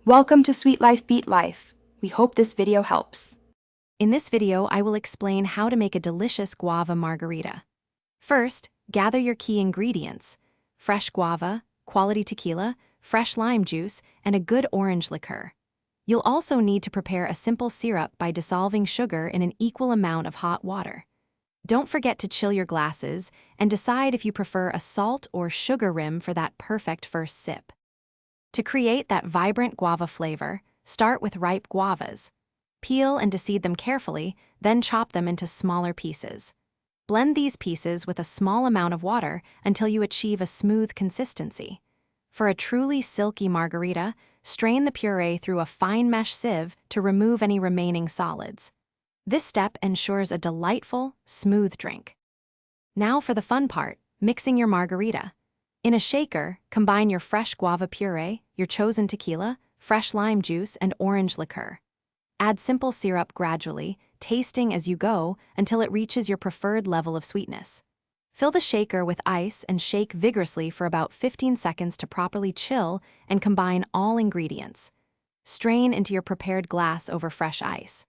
Welcome to Sweet Life Beat Life. We hope this video helps. In this video, I will explain how to make a delicious guava margarita. First, gather your key ingredients: fresh guava, quality tequila, fresh lime juice, and a good orange liqueur. You'll also need to prepare a simple syrup by dissolving sugar in an equal amount of hot water. Don't forget to chill your glasses and decide if you prefer a salt or sugar rim for that perfect first sip. To create that vibrant guava flavor, start with ripe guavas. Peel and deseed them carefully, then chop them into smaller pieces. Blend these pieces with a small amount of water until you achieve a smooth consistency. For a truly silky margarita, strain the puree through a fine mesh sieve to remove any remaining solids. This step ensures a delightful, smooth drink. Now for the fun part, mixing your margarita. In a shaker, combine your fresh guava puree, your chosen tequila, fresh lime juice, and orange liqueur. Add simple syrup gradually, tasting as you go until it reaches your preferred level of sweetness. Fill the shaker with ice and shake vigorously for about 15 seconds to properly chill and combine all ingredients. Strain into your prepared glass over fresh ice.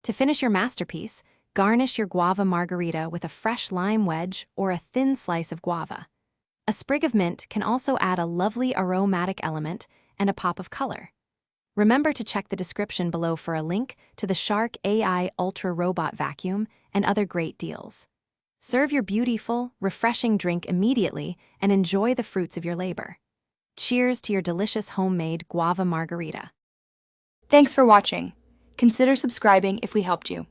To finish your masterpiece, garnish your guava margarita with a fresh lime wedge or a thin slice of guava. A sprig of mint can also add a lovely aromatic element and a pop of color. Remember to check the description below for a link to the Shark AI Ultra Robot Vacuum and other great deals. Serve your beautiful, refreshing drink immediately and enjoy the fruits of your labor. Cheers to your delicious homemade guava margarita. Thanks for watching. Consider subscribing if we helped you.